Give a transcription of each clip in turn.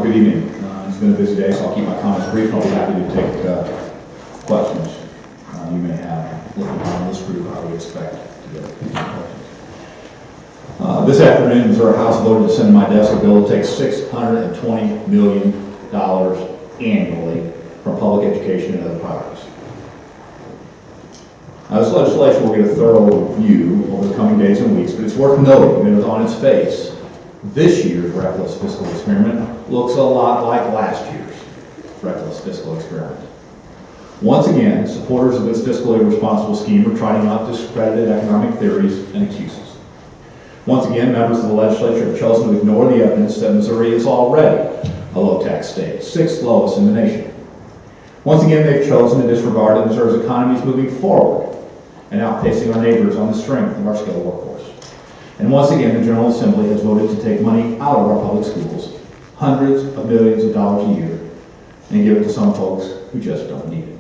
Good evening. It's been a busy day, so I'll keep my comments brief, and I'll be happy to take questions you may have. Looking on this group, I would expect to get some questions. This afternoon, Missouri House voted to send to my desk a bill that takes $620 million annually from public education and other priorities. Now, this legislation will get a thorough review over the coming days and weeks, but it's worth noting that on its face, this year's reckless fiscal experiment looks a lot like last year's reckless fiscal experiment. Once again, supporters of this fiscally irresponsible scheme are trotting out discredited economic theories and excuses. Once again, members of the legislature have chosen to ignore the evidence that Missouri is already a low-tax state, 6th lowest in the nation. Once again, they've chosen to disregard that Missouri's economy is moving forward and outpacing our neighbors on the strength of our skilled workforce. And once again, the General Assembly has voted to take money out of our public schools, hundreds of millions of dollars a year, and give it to some folks who just don't need it.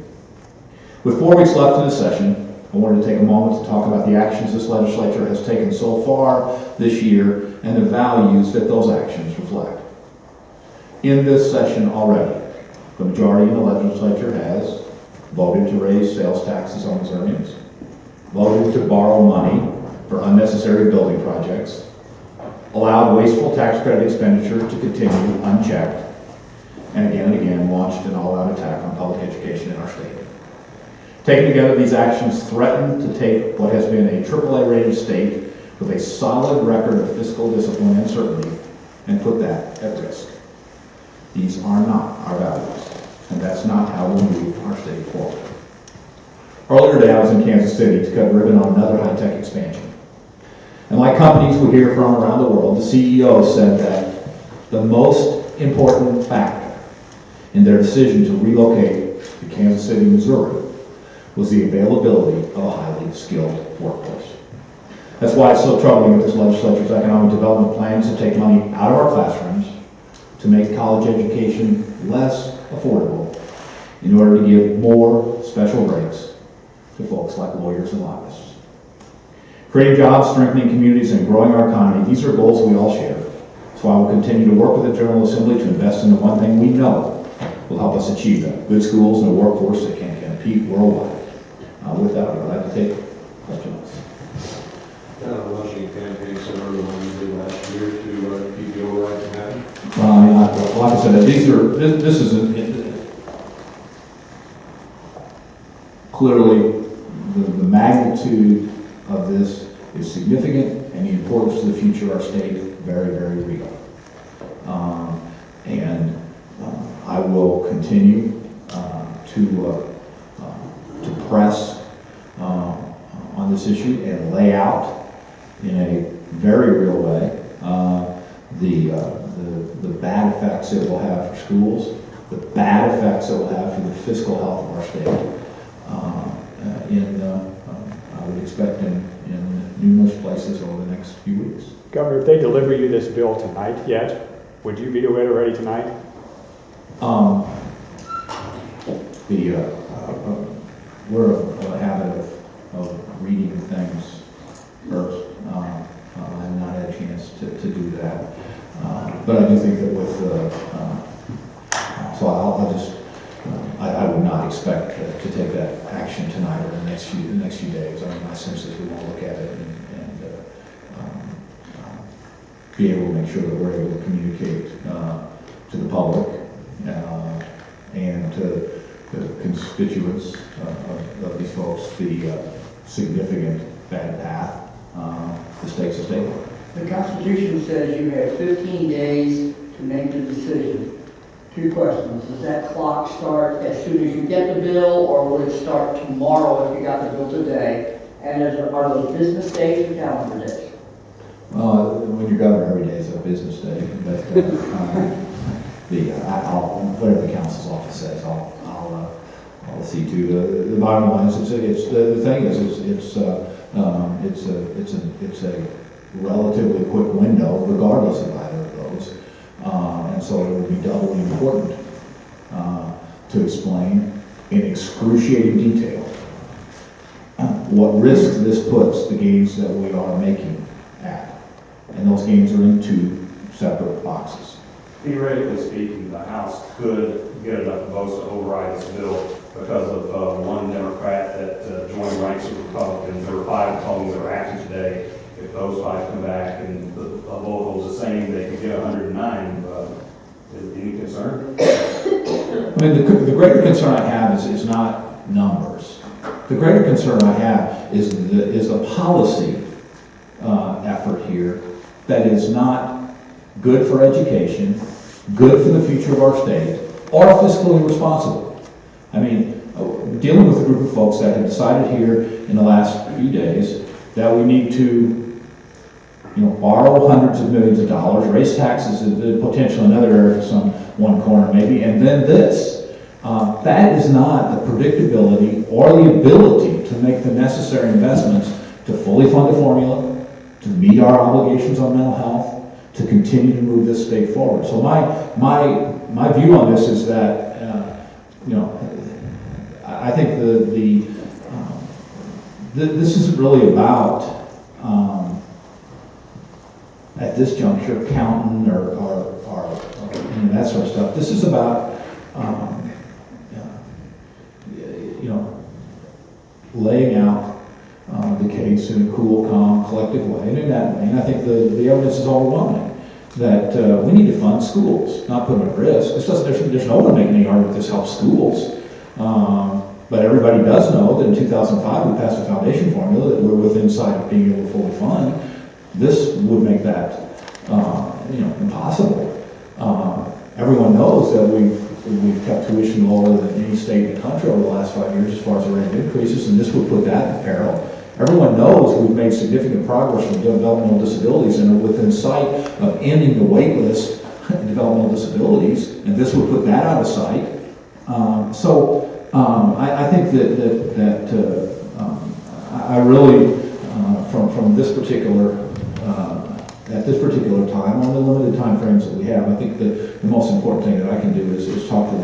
With 4 weeks left in the session, I wanted to take a moment to talk about the actions this legislature has taken so far this year and the values that those actions reflect. In this session already, the majority in the legislature has voted to raise sales taxes on Missourians, voted to borrow money for unnecessary building projects, allowed wasteful tax credit expenditure to continue unchecked, and again launched an all-out attack on public education in our state. Taken together, these actions threaten to take what has been a AAA-rated state with a solid record of fiscal discipline and certainty and put that at risk. These are not our values, and that's not how we'll move our state forward. Earlier today, I was in Kansas City to cut ribbon on another high-tech expansion. And like companies we hear from around the world, the CEO said that the most important factor in their decision to relocate to Kansas City, Missouri, was the availability of a highly skilled workforce. That's why it's so troubling that this legislature's economic development plans to take money out of our classrooms to make college education less affordable in order to give more special breaks to folks like lawyers and lobbyists. Creating jobs, strengthening communities, and growing our economy, these are goals we all share. So I will continue to work with the General Assembly to invest in the one thing we know will help us achieve them: good schools and a workforce that can compete worldwide. With that, I'd like to take questions. Launching a campaign similar to the one you did last year to keep the override from happening? Like I said, this is clearly the magnitude of this is significant, and the importance to the future of our state very, very real. I will continue to press on this issue and lay out in a very real way the bad effects it will have for schools, the bad effects it will have for the fiscal health of our state. I would expect in numerous places over the next few weeks. Governor, if they deliver you this bill tonight yet, would you veto it already tonight? We're of a habit of reading things first. I have not had a chance to do that. But I do think that with, so I would not expect to take that action tonight or the next few days. I mean, my sense is we will look at it and be able to make sure that we're able to communicate to the public and to the constituents of these folks the significant bad path the state's a state. The Constitution says you have 15 days to make the decision. 2 questions. Does that clock start as soon as you get the bill, or will it start tomorrow if you got the bill today? And are those business days or calendar days? When you're governor, every day is a business day. But whatever the council's office says, I'll see to. The bottom line is, the thing is, it's a relatively quick window, regardless of either of those. And so it would be doubly important to explain in excruciating detail what risks this puts the gains that we are making at. And those gains are in 2 separate boxes. theoretically speaking, the House could get enough votes to override this bill because of one Democrat that joined ranks with Republicans. There were 5 Republicans that were active today. If those 5 come back and the vote holds the same, they could get 109. Any concern? I mean, the greater concern I have is not numbers. The greater concern I have is a policy effort here that is not good for education, good for the future of our state, or fiscally responsible. I mean, dealing with a group of folks that have decided here in the last few days that we need to, borrow hundreds of millions of dollars, raise taxes in potentially another area for some one corner maybe, and then this. That is not the predictability or the ability to make the necessary investments to fully fund the formula, to meet our obligations on mental health, to continue to move this state forward. So my view on this is that, I think this isn't really about, at this juncture, counting or that sort of stuff. This is about, laying out the case in a cool, calm, collective way. And in that vein, I think the evidence is overwhelming that we need to fund schools, not put them at risk. There's no one making any argument this helps schools. But everybody does know that in 2005 we passed a foundation formula that we're within sight of being able to fully fund. This would make that impossible. Everyone knows that we've kept tuition lower than any state in the country over the last 5 years as far as the rate of increases, and this would put that in peril. Everyone knows we've made significant progress with developmental disabilities and are within sight of ending the wait list in developmental disabilities, and this would put that out of sight. I think that I really, from this particular, at this particular time, on the limited time frames that we have, I think the most important thing that I can do is talk to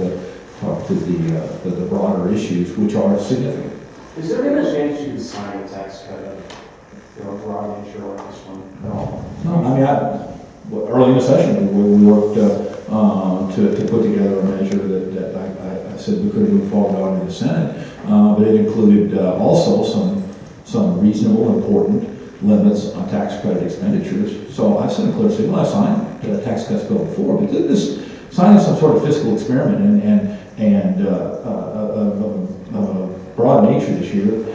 the broader issues, which are significant. Is there any chance you can sign a tax cut, broad nature like this one at all? No, I mean, early in the session, we worked to put together a measure that I said we could move forward on in the Senate, but it included also some reasonable, important limits on tax credit expenditures. So I've sent a clear signal. I've signed the tax cuts bill before, but this signing some sort of fiscal experiment and a broad nature this year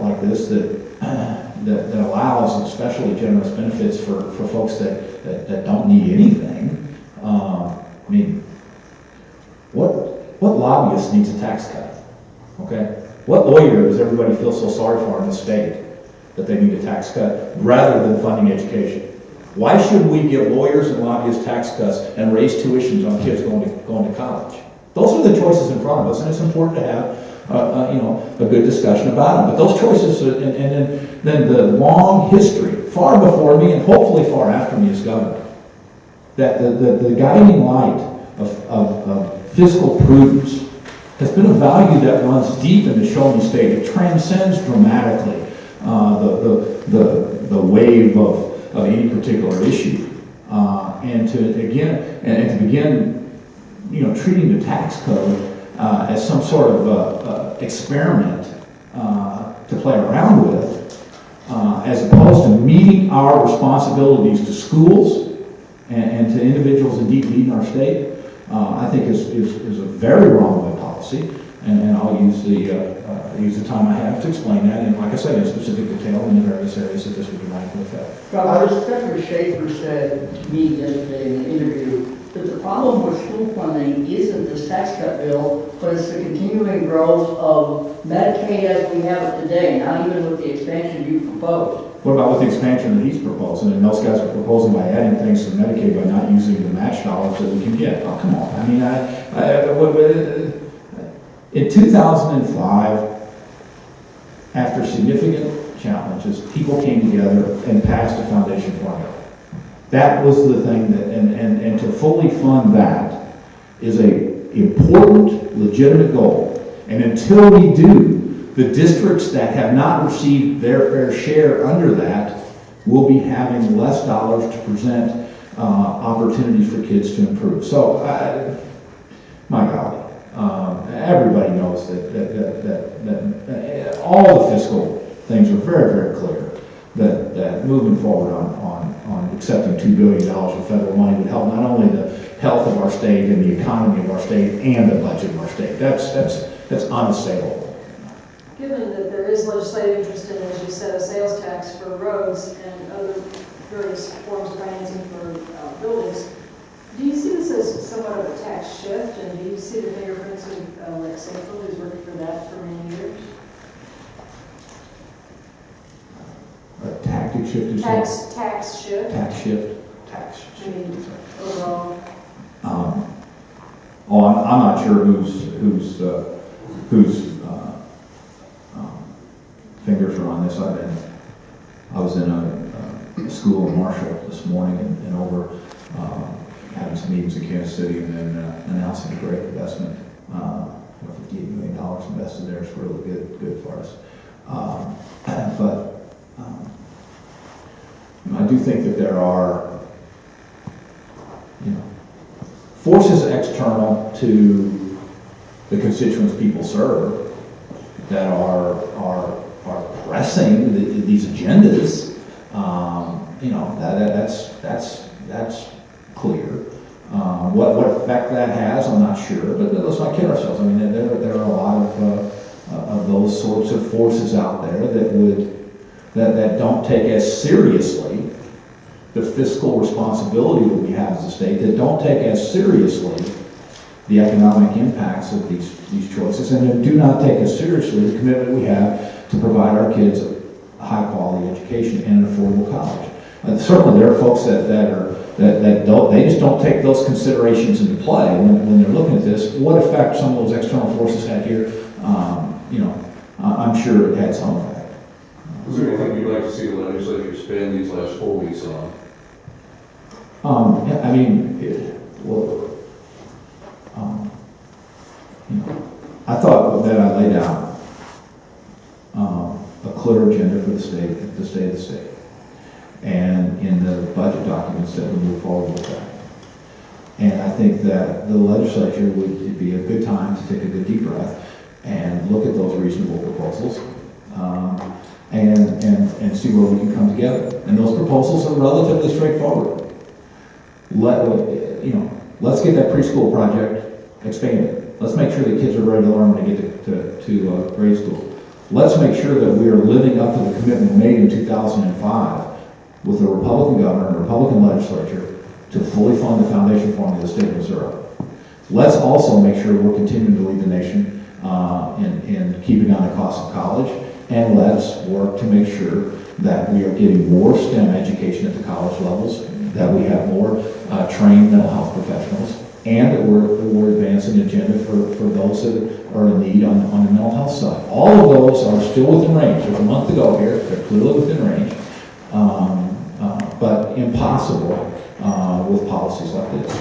like this that allows especially generous benefits for folks that don't need anything. I mean, what lobbyist needs a tax cut? Okay, what lawyer does everybody feel so sorry for in the state that they need a tax cut rather than funding education? Why should we give lawyers and lobbyists tax cuts and raise tuitions on kids going to college? Those are the choices in front of us, and it's important to have a good discussion about them. But those choices, and then the long history, far before me and hopefully far after me as governor, that the guiding light of fiscal prudence has been a value that runs deep in the Show Me State. It transcends dramatically the wave of any particular issue, and to begin treating the tax code as some sort of experiment to play around with, as opposed to meeting our responsibilities to schools and to individuals in deep need in our state, I think is a very wrong way policy, and I'll use the time I have to explain that, and like I say, in specific detail in the various areas that this would be likely to affect. Governor Schaefer said to me yesterday in an interview that the problem with school funding isn't this tax cut bill, but it's the continuing growth of Medicaid as we have it today, not even with the expansion you proposed. What about with the expansion that he's proposing? And those guys are proposing by adding things to Medicaid by not using the match dollars that we can get. Oh, come on. I mean, in 2005, after significant challenges, people came together and passed a foundation formula. That was the thing and to fully fund that is a important, legitimate goal. And until we do, the districts that have not received their fair share under that will be having less dollars to present opportunities for kids to improve. So, my God, everybody knows that all the fiscal things are very, very clear. That moving forward on accepting $2 billion of federal money would help not only the health of our state and the economy of our state and the budget of our state. That's unassailable. Given that there is legislative interest in, as you said, a sales tax for roads and other various forms of financing for buildings, do you see this as somewhat of a tax shift, and do you see the fingerprints of like Sanford, who's worked for that for many years? A tactic shift is Tax shift. tax shift. I mean, overall. I'm not sure whose fingers are on this. I was in a school in Marshall this morning and over having some meetings in Kansas City and then announcing a great investment. $58 million invested there. It's really good for us. But I do think that there are, forces external to the constituents people serve that are pressing these agendas. That's clear. What effect that has, I'm not sure, but let's not kid ourselves. I mean, there are a lot of those sorts of forces out there that don't take as seriously the fiscal responsibility that we have as a state, that don't take as seriously the economic impacts of these choices, and that do not take as seriously the commitment we have to provide our kids a high-quality education and an affordable college. Certainly, there are folks that just don't take those considerations into play when they're looking at this. What effect some of those external forces had here, I'm sure it had some effect. Is there anything you'd like to see the legislature spend these last 4 weeks on? I thought that I laid out a clear agenda for the state of the state. And in the budget documents that we move forward with that. And I think that the legislature would be a good time to take a good deep breath and look at those reasonable proposals and see where we can come together. And those proposals are relatively straightforward. Let's get that preschool project expanded. Let's make sure that kids are ready to learn when they get to grade school. Let's make sure that we are living up to the commitment made in 2005 with a Republican governor and a Republican legislature to fully fund the foundation formula of the state of Missouri. Let's also make sure we're continuing to lead the nation in keeping down the cost of college, and let's work to make sure that we are getting more STEM education at the college levels, that we have more trained mental health professionals, and that we're advancing an agenda for those that are in need on the mental health side. All of those are still within range. There's a month to go here. They're clearly within range. But impossible with policies like this.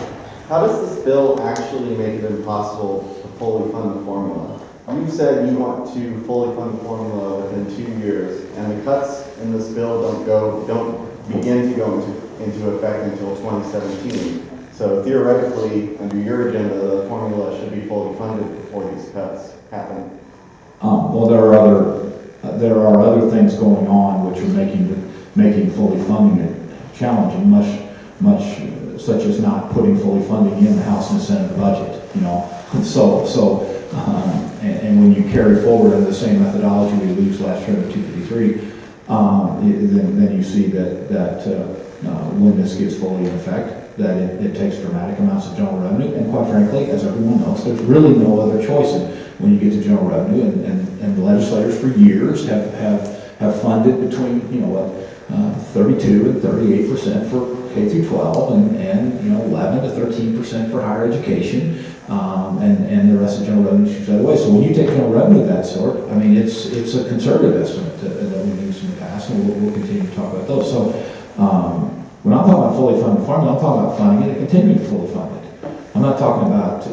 How does this bill actually make it impossible to fully fund the formula? You've said you want to fully fund the formula within 2 years, and the cuts in this bill don't begin to go into effect until 2017. So theoretically, under your agenda, the formula should be fully funded before these cuts happen. Well, there are other things going on which are making fully funding it challenging, much such as not putting fully funding in the House and the Senate budget. And when you carry forward under the same methodology we used last year in 253, then you see that when this gets fully in effect, that it takes dramatic amounts of general revenue, and quite frankly, as everyone knows, there's really no other choice when you get to general revenue, and the legislators for years have funded between 32 and 38% for K through 12, and 11 to 13% for higher education, and the rest of general revenue shoots the other way. So when you take general revenue of that sort, I mean, it's a conservative estimate that we've used in the past, and we'll continue to talk about those. So when I'm talking about fully funded formula, I'm talking about funding it and continuing to fully fund it. I'm not talking about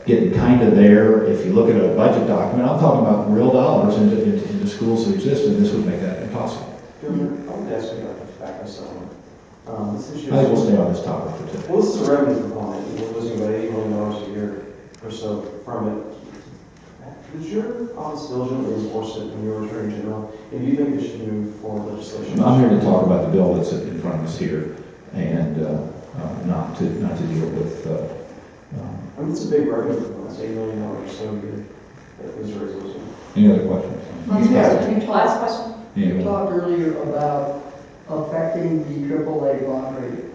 getting kind of there. If you look at a budget document, I'm talking about real dollars into schools that exist, and this would make that impossible. I would ask you about the tobacco settlement. This issue I think we'll is, stay on this topic for today. well, this is a revenue component. We're losing about $80 million a year or so from it. Does your office diligently enforce it when you're Attorney General? And do you think it should move for legislation? I'm here to talk about the bill that's in front of us here, and not to deal with. I mean, it's a big revenue component. It's $8 million or so a year. That was resolution. Any other questions? Last question. You Anyone? talked earlier about affecting the AAA bond rating.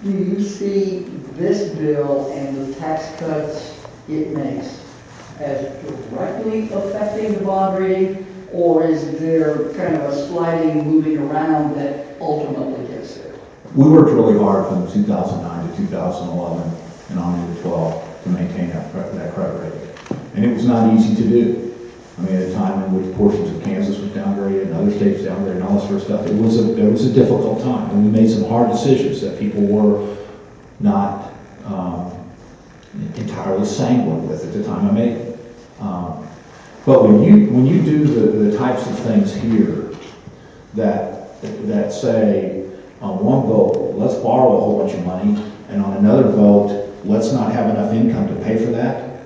Do you see this bill and the tax cuts it makes as directly affecting the bond rating? Or is there kind of a sliding, moving around that ultimately gets there? We worked really hard from 2009 to 2011 and on into 12 to maintain that credit rating. And it was not easy to do. I mean, at a time in which portions of Kansas was downgraded and other states downgraded and all this sort of stuff, it was a difficult time. And we made some hard decisions that people were not entirely sanguine with at the time I made it. But when you do the types of things here that say, on one vote, let's borrow a whole bunch of money, and on another vote, let's not have enough income to pay for that,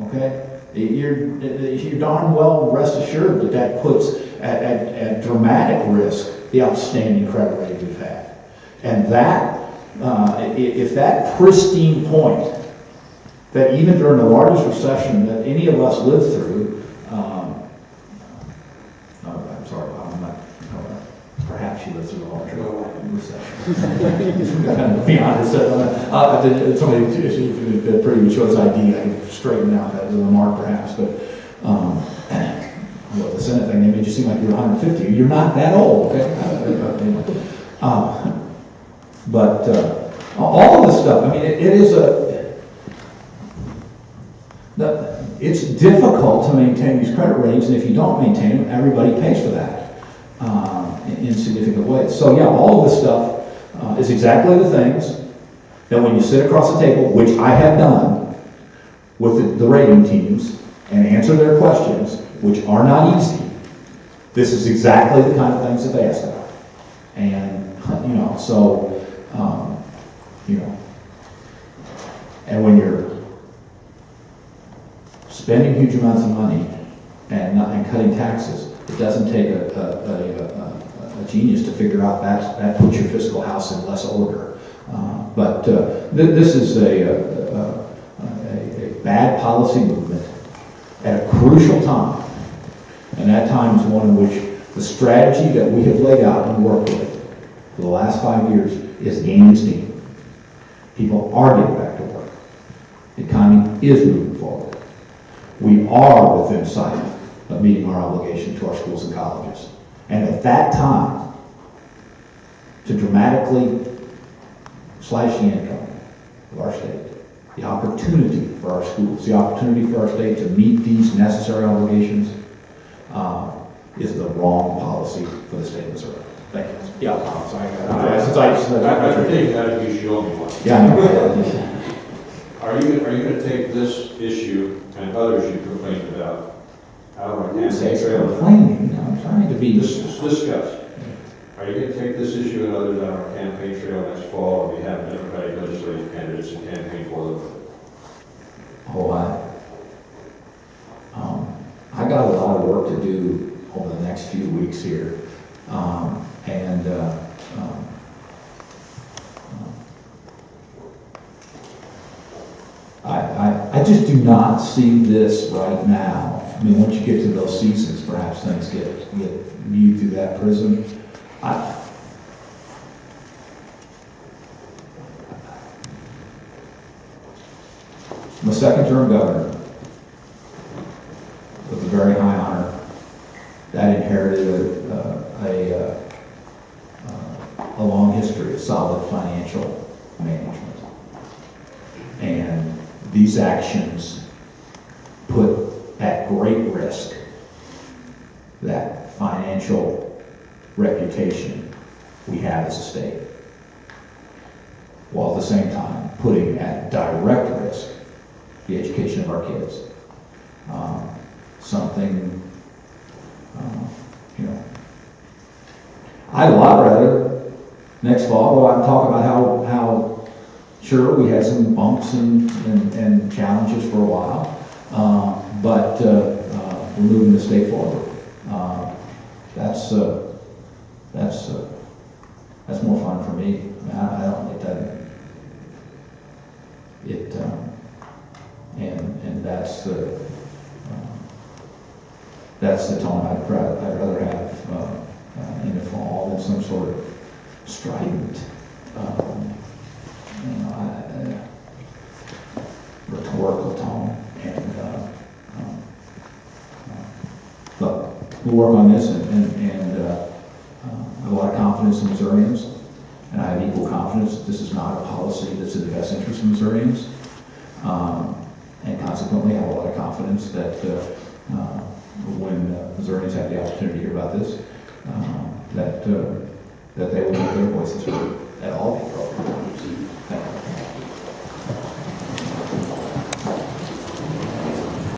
okay? You're darn well rest assured that that puts at dramatic risk the outstanding credit rating we've had. And that, if that pristine point, that even during the largest recession that any of us lived through, I'm sorry, I'm not, perhaps you lived through the larger recession. Kind of be honest, somebody pretty much chose ID, I can straighten out that remark perhaps, but well, the Senate thing, they made you seem like you're 150. You're not that old, okay? But all of this stuff, I mean, it's difficult to maintain these credit ratings, and if you don't maintain them, everybody pays for that in significant ways. So yeah, all of this stuff is exactly the things that when you sit across the table, which I have done with the rating teams, and answer their questions, which are not easy, this is exactly the kind of things that they ask about. And, so, and when you're spending huge amounts of money and cutting taxes, it doesn't take a genius to figure out that puts your fiscal house in less order. But this is a bad policy movement at a crucial time. And that time is one in which the strategy that we have laid out and worked with for the last 5 years is gaining steam. People are getting back to work. The economy is moving forward. We are within sight of meeting our obligation to our schools and colleges. And at that time, to dramatically slash the income of our state, the opportunity for our schools, the opportunity for our state to meet these necessary obligations is the wrong policy for the state of Missouri. Thank you. Yeah, I'm sorry. After taking that abuse, you owe me one. Yeah, I know. Are you going to take this issue and others you complained about out on I didn't say campaign it's trail? complaining. I'm trying to be. Discuss. Are you going to take this issue and others out on our campaign trail next fall, and we have Democratic legislative candidates and campaign for them? Oh, I got a lot of work to do over the next few weeks here, I just do not see this right now. I mean, once you get to those seasons, perhaps things get viewed through that prism. I'm a second-term governor with a very high honor that inherited a long history of solid financial management. And these actions put at great risk that financial reputation we have as a state, while at the same time putting at direct risk the education of our kids. I'd a lot rather next fall, go out and talk about how sure, we had some bumps and challenges for a while, but we're moving the state forward. That's more fun for me. I don't think that and that's the tone I'd rather have in the fall than some sort of strident, rhetorical tone. And but we'll work on this, and I have a lot of confidence in Missourians, and I have equal confidence that this is not a policy that's in the best interest of Missourians. And consequently, I have a lot of confidence that when Missourians have the opportunity to hear about this, that they will make their voices